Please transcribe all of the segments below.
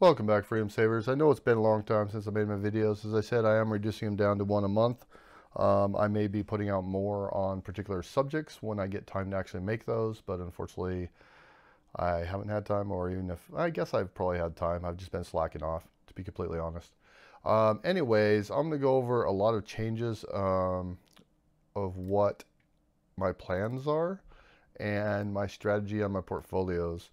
Welcome back, Freedom Savers. I know it's been a long time since I made my videos. As I said, I am reducing them down to one a month. I may be putting out more on particular subjects when I get time to actually make those, but unfortunately I haven't had time, or even if, I guess I've probably had time, I've just been slacking off, to be completely honest. Anyways, I'm going to go over a lot of changes of what my plans are and my strategy on my portfolios.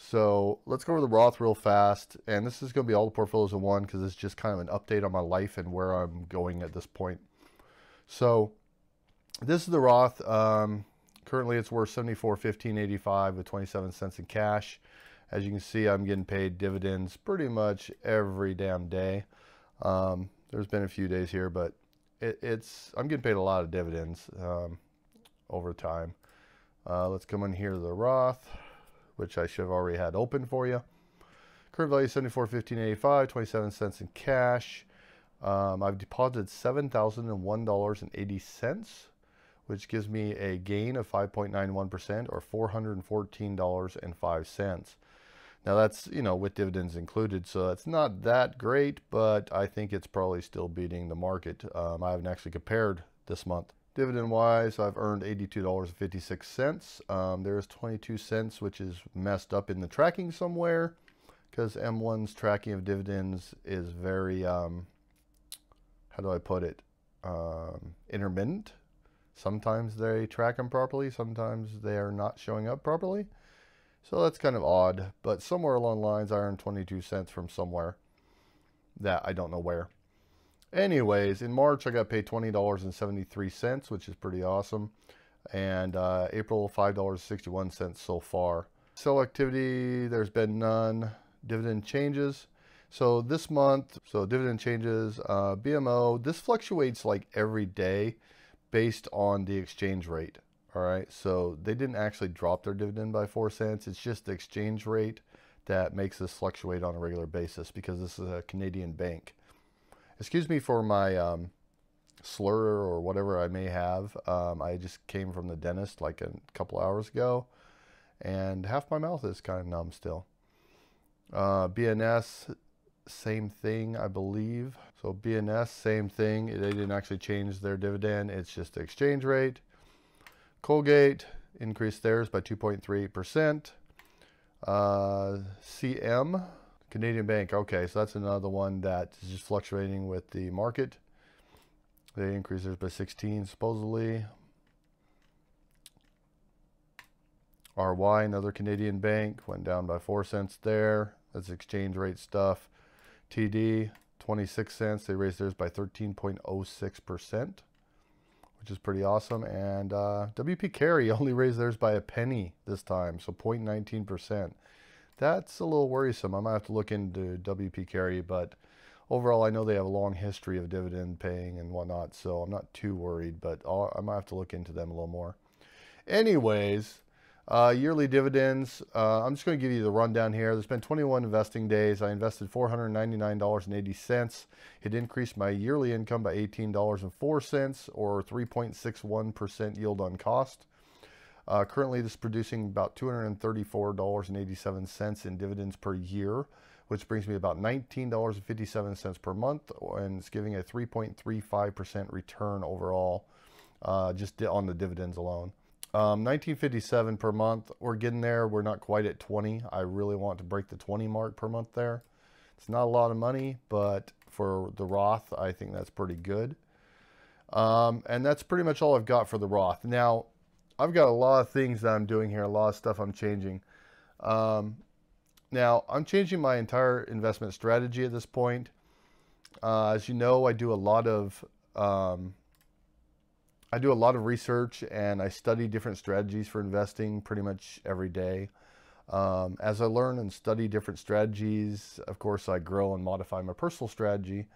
So let's go over the Roth real fast. And this is going to be all the portfolios in one because it's just kind of an update on my life and where I'm going at this point. So this is the Roth. Currently it's worth $74.1585 with 27 cents in cash. As you can see, I'm getting paid dividends pretty much every damn day. There's been a few days here, but I'm getting paid a lot of dividends over time. Let's come in here to the Roth, which I should have already had open for you. Current value $74.1585, 27 cents in cash. I've deposited $7,001.80, which gives me a gain of 5.91% or $414.05. Now that's, with dividends included, so it's not that great, but I think it's probably still beating the market. I haven't actually compared this month. Dividend wise, I've earned $82.56. There's 22 cents, which is messed up in the tracking somewhere, because M1's tracking of dividends is very, how do I put it, intermittent. Sometimes they track them properly, sometimes they are not showing up properly. So that's kind of odd, but somewhere along the lines I earned 22 cents from somewhere that I don't know where. Anyways, in March, I got paid $20.73, which is pretty awesome. And April, $5.61 so far. Sell activity, there's been none. Dividend changes. So this month, dividend changes, BMO, this fluctuates like every day based on the exchange rate. All right, so they didn't actually drop their dividend by 4 cents. It's just the exchange rate that makes this fluctuate on a regular basis because this is a Canadian bank. Excuse me for my slur or whatever I may have. I just came from the dentist like a couple hours ago, and half my mouth is kind of numb still. BNS, same thing, I believe. So BNS, same thing. They didn't actually change their dividend. It's just the exchange rate. Colgate increased theirs by 2.38%. CM, Canadian Bank, okay, so that's another one that is just fluctuating with the market. They increased theirs by 16 supposedly. RY, another Canadian bank, went down by 4 cents there. That's exchange rate stuff. TD, 26 cents. They raised theirs by 13.06%, which is pretty awesome. And WP Carey only raised theirs by a penny this time, so 0.19%. That's a little worrisome. I might have to look into WP Carey, but overall I know they have a long history of dividend paying and whatnot, so I'm not too worried, but I might have to look into them a little more. Anyways, yearly dividends, I'm just going to give you the rundown here. There's been 21 investing days. I invested $499.80. It increased my yearly income by $18.04 or 3.61% yield on cost. Currently, this is producing about $234.87 in dividends per year, which brings me about $19.57 per month, and it's giving a 3.35% return overall, just on the dividends alone. $19.57 per month. We're getting there. We're not quite at 20. I really want to break the 20 mark per month there. It's not a lot of money, but for the Roth, I think that's pretty good. And that's pretty much all I've got for the Roth. Now, I've got a lot of things that I'm doing here, a lot of stuff I'm changing. Now, I'm changing my entire investment strategy at this point. As you know, I do a lot of research, and I study different strategies for investing pretty much every day. As I learn and study different strategies, of course, I grow and modify my personal strategy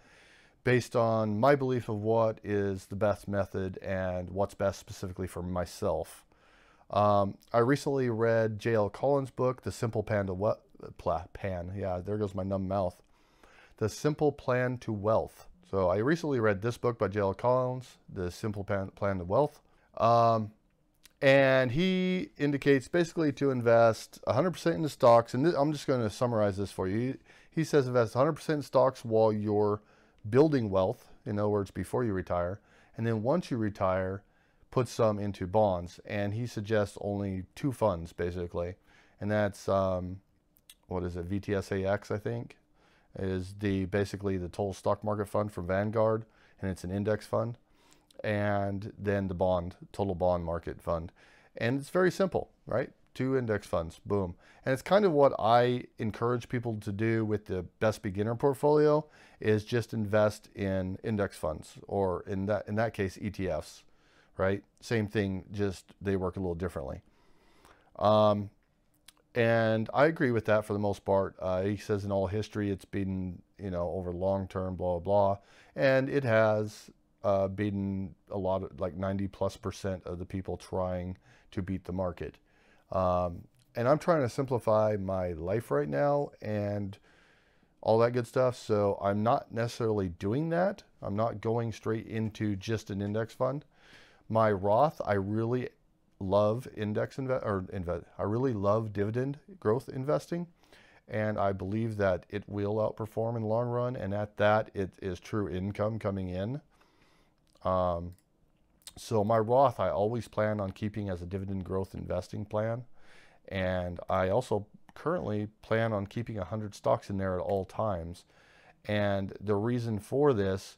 based on my belief of what is the best method and what's best specifically for myself. I recently read J.L. Collins' book, The Simple Plan to Wealth. Yeah, there goes my numb mouth. The Simple Plan to Wealth. So I recently read this book by J.L. Collins, The Simple Plan to Wealth. And he indicates basically to invest 100% into stocks. And I'm just going to summarize this for you. He says invest 100% in stocks while you're building wealth, in other words, before you retire. And then once you retire, put some into bonds. And he suggests only 2 funds, basically. And that's, what is it, VTSAX, I think, is basically the total stock market fund from Vanguard. And it's an index fund. And then the total bond market fund. And it's very simple, right? 2 index funds, boom. And it's kind of what I encourage people to do with the best beginner portfolio, is just invest in index funds, or in that case, ETFs, right? Same thing, just they work a little differently. And I agree with that for the most part. He says in all history, it's been, over long term, blah, blah, blah. And it has beaten a lot of, like 90+% of the people trying to beat the market. And I'm trying to simplify my life right now and all that good stuff. So I'm not necessarily doing that. I'm not going straight into just an index fund. My Roth, I really love I really love dividend growth investing. And I believe that it will outperform in the long run. And at that, it is true income coming in. So my Roth, I always plan on keeping as a dividend growth investing plan. And I also currently plan on keeping 100 stocks in there at all times. And the reason for this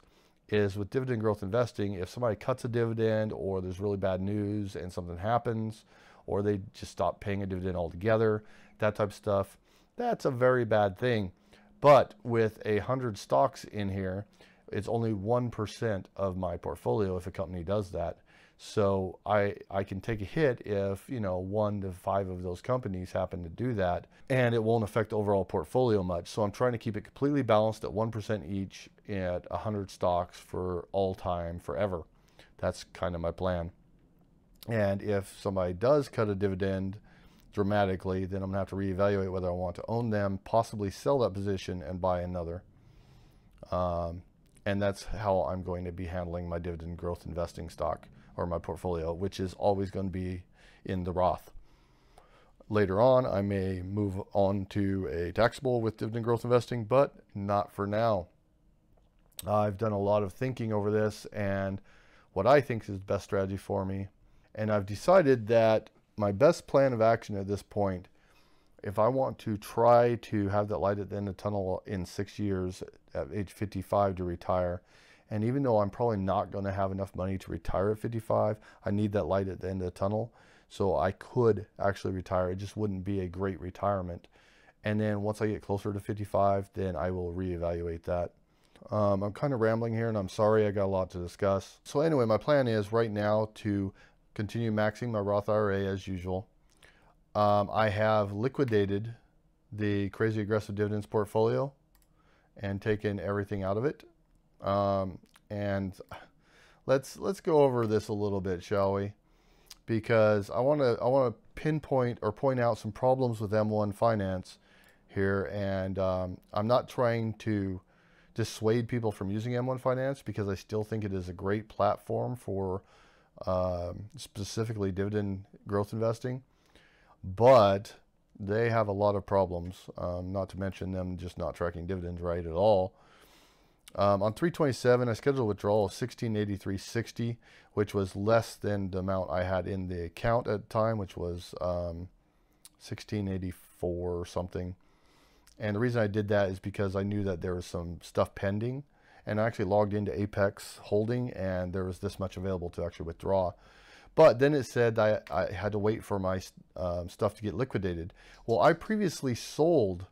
is with dividend growth investing, if somebody cuts a dividend, or there's really bad news and something happens, or they just stop paying a dividend altogether, that type of stuff, that's a very bad thing. But with 100 stocks in here, it's only 1% of my portfolio if a company does that. So I can take a hit if, 1 to 5 of those companies happen to do that, and it won't affect the overall portfolio much. So I'm trying to keep it completely balanced at 1% each at 100 stocks for all time, forever. That's kind of my plan. And if somebody does cut a dividend dramatically, then I'm gonna have to reevaluate whether I want to own them, possibly sell that position and buy another. And that's how I'm going to be handling my dividend growth investing stock, or my portfolio, which is always going to be in the Roth. Later on, I may move on to a taxable with dividend growth investing, but not for now. I've done a lot of thinking over this and what I think is the best strategy for me. And I've decided that my best plan of action at this point, if I want to try to have that light at the end of the tunnel in 6 years at age 55 to retire, and even though I'm probably not going to have enough money to retire at 55, I need that light at the end of the tunnel. So I could actually retire. It just wouldn't be a great retirement. And then once I get closer to 55, then I will reevaluate that. I'm kind of rambling here, and I'm sorry, I got a lot to discuss. So anyway, my plan is right now to continue maxing my Roth IRA as usual. I have liquidated the crazy aggressive dividends portfolio and taken everything out of it. And let's go over this a little bit, shall we? Because I want to pinpoint or point out some problems with M1 Finance here, and I'm not trying to dissuade people from using M1 Finance, because I still think it is a great platform for specifically dividend growth investing, but they have a lot of problems, not to mention them just not tracking dividends right at all. On 3/27, I scheduled a withdrawal of $1683.60, which was less than the amount I had in the account at the time, which was $1684 or something. And the reason I did that is because I knew that there was some stuff pending, and I actually logged into Apex Holding, and there was this much available to actually withdraw. But then it said I had to wait for my stuff to get liquidated. Well, I previously sold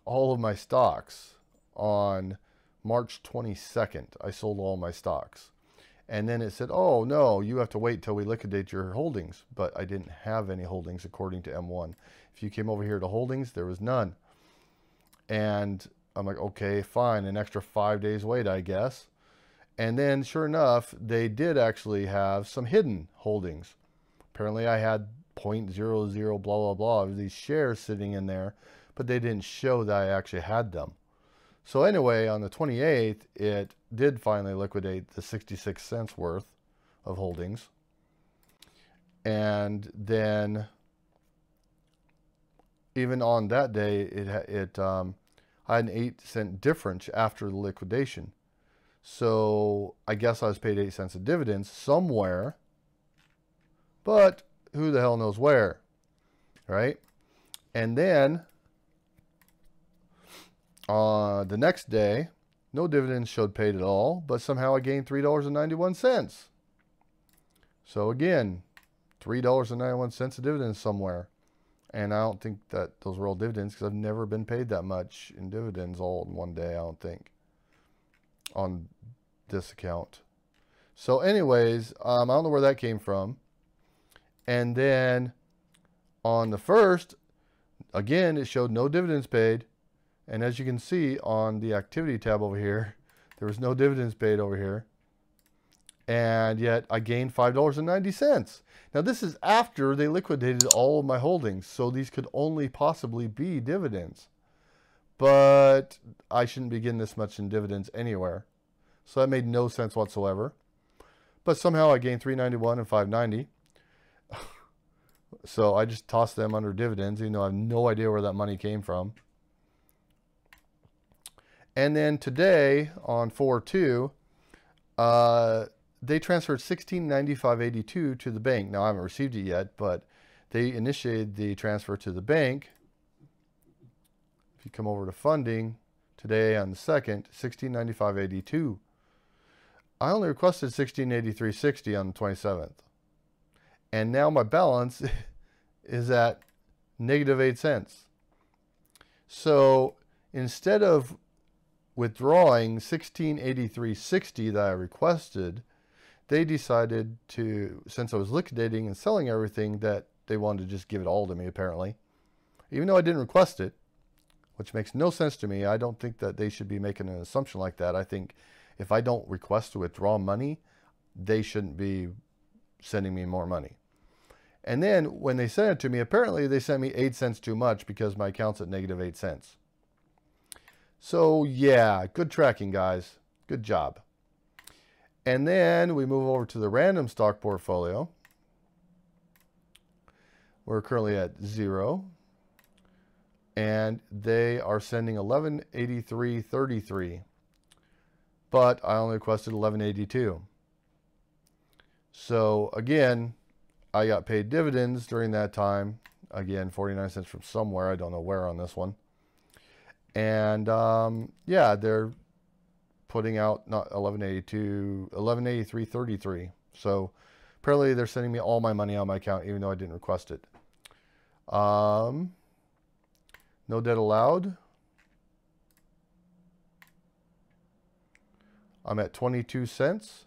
all of my stocks on March 22nd. I sold all my stocks. And then it said, oh, no, you have to wait till we liquidate your holdings. But I didn't have any holdings according to M1. If you came over here to holdings, there was none. And I'm like, okay, fine, an extra 5 days wait, I guess. And then sure enough, they did actually have some hidden holdings. Apparently I had 0.00 blah, blah, blah of these shares sitting in there, but they didn't show that I actually had them. So anyway, on the 28th, it did finally liquidate the 66 cents worth of holdings. And then even on that day, I had an 8-cent difference after the liquidation. So I guess I was paid 8 cents of dividends somewhere, but who the hell knows where, right? And then the next day, no dividends showed paid at all, but somehow I gained $3.91. So again, $3.91 of dividends somewhere. And I don't think that those were all dividends because I've never been paid that much in dividends all in one day, I don't think, on this account. So anyways, I don't know where that came from. And then on the first, again, it showed no dividends paid. And as you can see on the activity tab over here, there was no dividends paid over here. And yet I gained $5.90. Now this is after they liquidated all of my holdings, so these could only possibly be dividends. But I shouldn't be getting this much in dividends anywhere. So that made no sense whatsoever. But somehow I gained $3.91 and $5.90. So I just tossed them under dividends, even though I have no idea where that money came from. And then today on 4/2, they transferred $1695.82 to the bank. Now I haven't received it yet, but they initiated the transfer to the bank. If you come over to funding today on the 2nd, $1695.82. I only requested $1683.60 on the 27th. And now my balance is at -8 cents. So instead of withdrawing $1683.60 that I requested, they decided to, since I was liquidating and selling everything, that they wanted to just give it all to me, apparently. Even though I didn't request it, which makes no sense to me. I don't think that they should be making an assumption like that. I think if I don't request to withdraw money, they shouldn't be sending me more money. And then when they sent it to me, apparently they sent me 8 cents too much because my account's at -8 cents. So yeah, good tracking, guys. Good job. And then we move over to the random stock portfolio. We're currently at 0. And they are sending 1183.33. But I only requested 1182. So again, I got paid dividends during that time. Again, 49 cents from somewhere. I don't know where on this one. And yeah, they're putting out not 1182, 1183.33. So apparently they're sending me all my money on my account, even though I didn't request it. No debt allowed. I'm at 22 cents.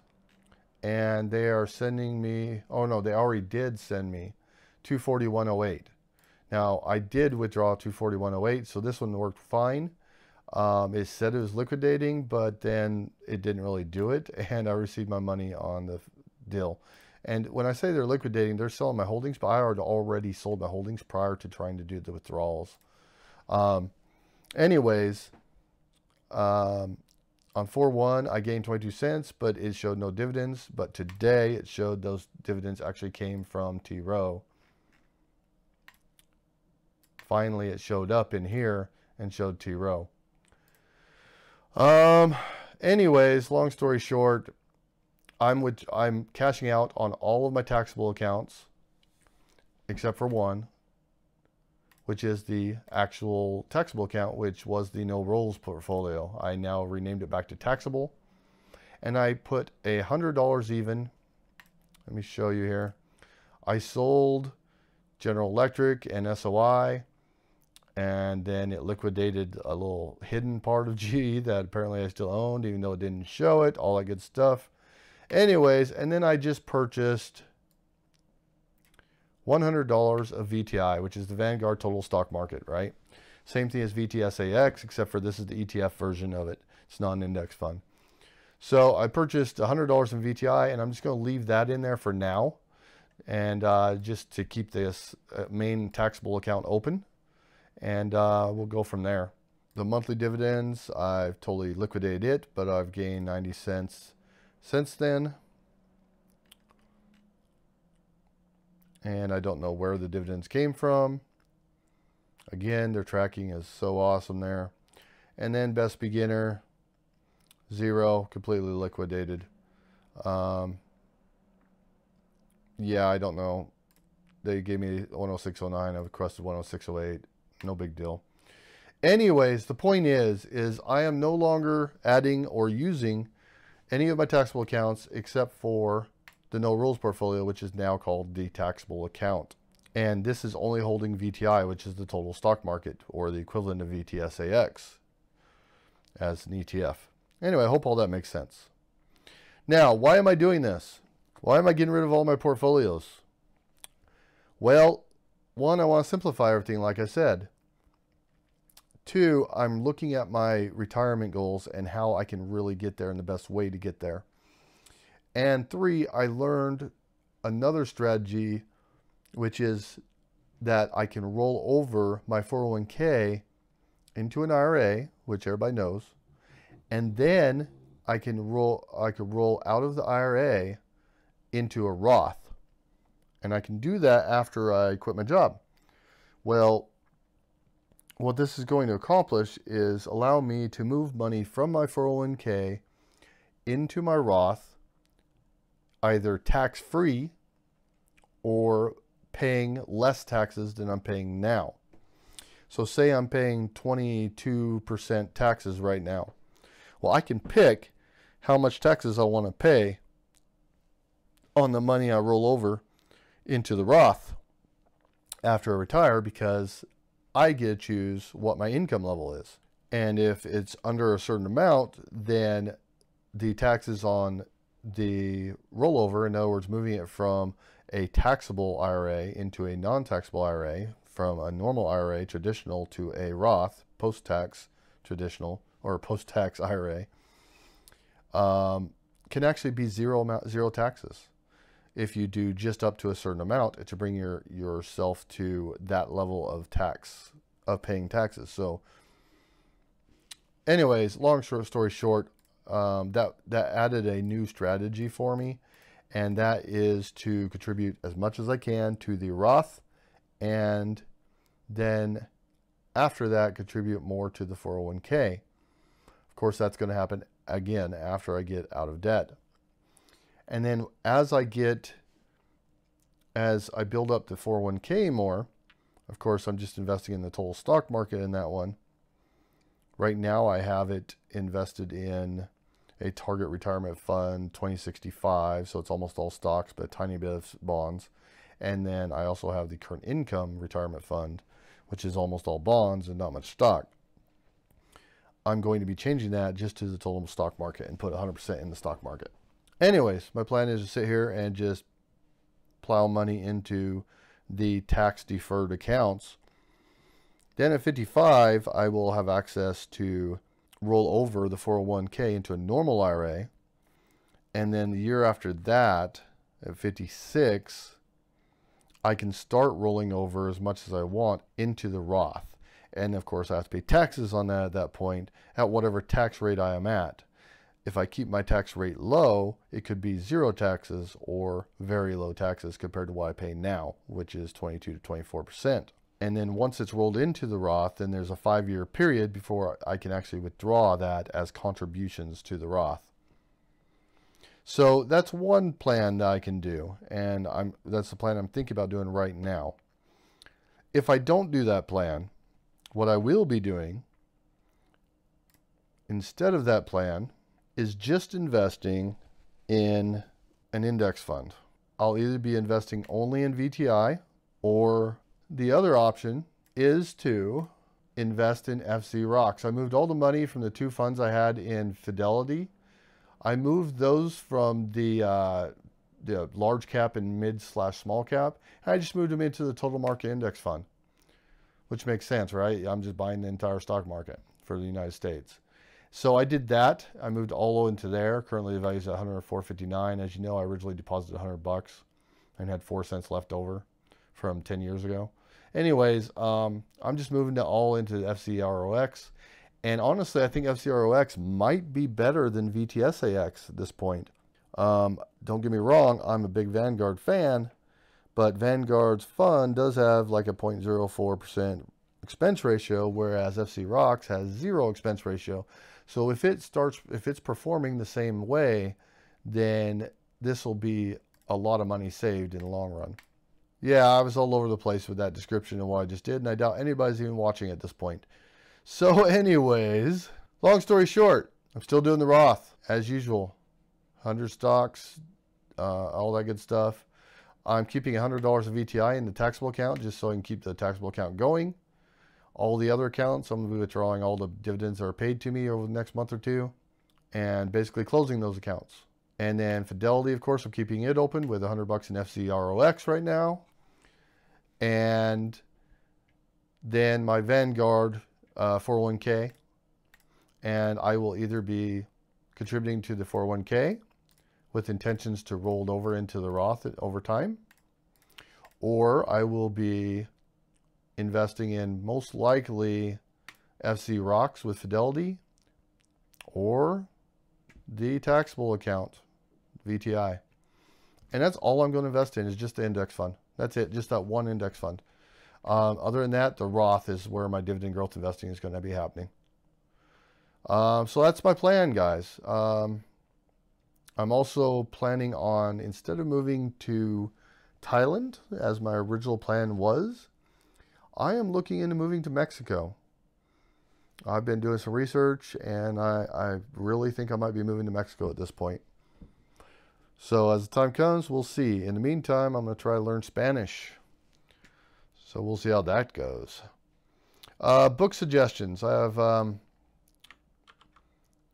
And they are sending me, oh no, they already did send me 241.08. Now, I did withdraw 241.08, so this one worked fine. It said it was liquidating, but then it didn't really do it, and I received my money on the deal. And when I say they're liquidating, they're selling my holdings, but I had already sold my holdings prior to trying to do the withdrawals. Anyways, on 4/1, I gained 22 cents, but it showed no dividends. But today, it showed those dividends actually came from T. Rowe. Finally, it showed up in here and showed T. Rowe. Anyways, long story short, I'm cashing out on all of my taxable accounts, except for one, which is the actual taxable account, which was the no rolls portfolio. I now renamed it back to taxable, and I put $100 even. Let me show you here. I sold General Electric and SOI, and then it liquidated a little hidden part of GE that apparently I still owned, even though it didn't show it, all that good stuff. Anyways, and then I just purchased $100 of VTI, which is the Vanguard Total Stock Market, right? Same thing as VTSAX, except for this is the ETF version of it. It's not an index fund. So I purchased $100 in VTI, and I'm just going to leave that in there for now, and just to keep this main taxable account open, and we'll go from there. The monthly dividends, I've totally liquidated it, but I've gained 90 cents since then. And I don't know where the dividends came from. Again, their tracking is so awesome there. And then best beginner, 0, completely liquidated. Yeah, I don't know. They gave me 106.09. I requested 106.08. No big deal. Anyways, the point is I am no longer adding or using any of my taxable accounts except for the no rules portfolio, which is now called the taxable account. And this is only holding VTI, which is the total stock market, or the equivalent of VTSAX as an ETF. Anyway, I hope all that makes sense. Now, why am I doing this? Why am I getting rid of all my portfolios? Well, one, I want to simplify everything, like I said. 2, I'm looking at my retirement goals and how I can really get there and the best way to get there. And 3, I learned another strategy, which is that I can roll over my 401k into an IRA, which everybody knows, and then I could roll out of the IRA into a Roth. And I can do that after I quit my job. Well, what this is going to accomplish is allow me to move money from my 401k into my Roth, either tax-free or paying less taxes than I'm paying now. So say I'm paying 22% taxes right now. Well, I can pick how much taxes I want to pay on the money I roll over into the Roth after I retire, because I get to choose what my income level is. And if it's under a certain amount, then the taxes on the rollover, in other words, moving it from a taxable IRA into a non-taxable IRA, from a normal IRA traditional to a Roth post-tax traditional or post-tax IRA, can actually be zero taxes. If you do just up to a certain amount to bring yourself to that level of paying taxes. So anyways, long story short, that added a new strategy for me, and that is to contribute as much as I can to the Roth, and then after that contribute more to the 401k. Of course, that's going to happen again after I get out of debt. And then as I build up the 401k more, of course, I'm just investing in the total stock market in that one. Right now, I have it invested in a target retirement fund, 2065. So it's almost all stocks, but a tiny bit of bonds. And then I also have the current income retirement fund, which is almost all bonds and not much stock. I'm going to be changing that just to the total stock market and put 100% in the stock market. Anyways, my plan is to sit here and just plow money into the tax deferred accounts. Then at 55, I will have access to roll over the 401k into a normal IRA. And then the year after that, at 56, I can start rolling over as much as I want into the Roth. And of course, I have to pay taxes on that at that point at whatever tax rate I am at. If I keep my tax rate low, it could be 0 taxes or very low taxes compared to what I pay now, which is 22 to 24%. And then once it's rolled into the Roth, then there's a 5-year period before I can actually withdraw that as contributions to the Roth. So that's one plan that I can do, and that's the plan I'm thinking about doing right now. If I don't do that plan, what I will be doing instead of that plan is just investing in an index fund. I'll either be investing only in VTI, or the other option is to invest in FC Rocks. I moved all the money from the 2 funds I had in Fidelity. I moved those from the large cap and mid/small cap. And I just moved them into the total market index fund, which makes sense, right? I'm just buying the entire stock market for the United States. So I did that. I moved all into there. Currently the value is at $104.59. As you know, I originally deposited $100 and had 4 cents left over from 10 years ago. Anyways, I'm just moving it all into FCROX. And honestly, I think FCROX might be better than VTSAX at this point. Don't get me wrong, I'm a big Vanguard fan, but Vanguard's fund does have like a 0.04% expense ratio, whereas FC Rocks has 0 expense ratio. So if it's performing the same way, then this will be a lot of money saved in the long run. Yeah, I was all over the place with that description of what I just did, and I doubt anybody's even watching at this point. So anyways, long story short, I'm still doing the Roth as usual. 100 stocks, all that good stuff. I'm keeping $100 of VTI in the taxable account just so I can keep the taxable account going. All the other accounts, I'm going to be withdrawing all the dividends that are paid to me over the next month or two and basically closing those accounts. And then Fidelity, of course, I'm keeping it open with $100 in FCROX right now. And then my Vanguard 401k. And I will either be contributing to the 401k with intentions to roll over into the Roth over time, or I will be investing in most likely FC Rocks with Fidelity or the taxable account, VTI. And that's all I'm going to invest in is just the index fund. That's it, just that one index fund. Other than that, the Roth is where my dividend growth investing is going to be happening. So that's my plan, guys. I'm also planning on, instead of moving to Thailand, as my original plan was, I am looking into moving to Mexico. I've been doing some research, and I really think I might be moving to Mexico at this point. So as the time comes, we'll see. In the meantime, I'm going to try to learn Spanish. So we'll see how that goes. Book suggestions. I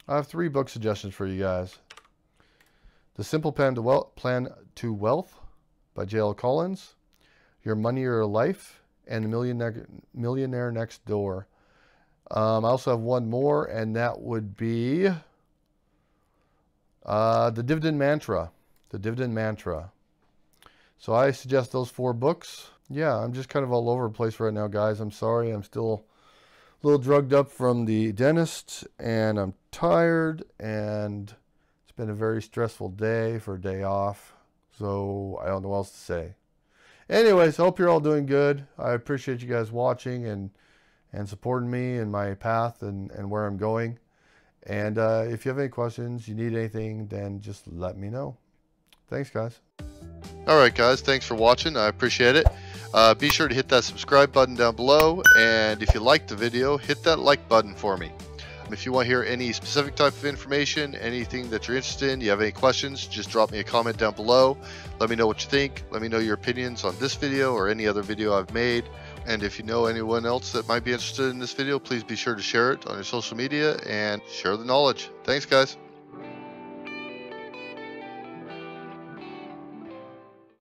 have 3 book suggestions for you guys. The Simple Plan to Wealth by J.L. Collins, Your Money or Your Life, and The Millionaire Next Door. I also have one more, and that would be The Dividend Mantra. The Dividend Mantra. So I suggest those 4 books. Yeah, I'm just kind of all over the place right now, guys. I'm sorry. I'm still a little drugged up from the dentist, and I'm tired, and it's been a very stressful day for a day off, so I don't know what else to say. Anyways, I hope you're all doing good. I appreciate you guys watching and supporting me in my path and where I'm going. And if you have any questions, you need anything, then just let me know. Thanks, guys. All right, guys. Thanks for watching. I appreciate it. Be sure to hit that subscribe button down below, and if you liked the video, hit that like button for me. If you want to hear any specific type of information, anything that you're interested in, you have any questions, just drop me a comment down below. Let me know what you think. Let me know your opinions on this video or any other video I've made. And if you know anyone else that might be interested in this video, please be sure to share it on your social media and share the knowledge. Thanks, guys.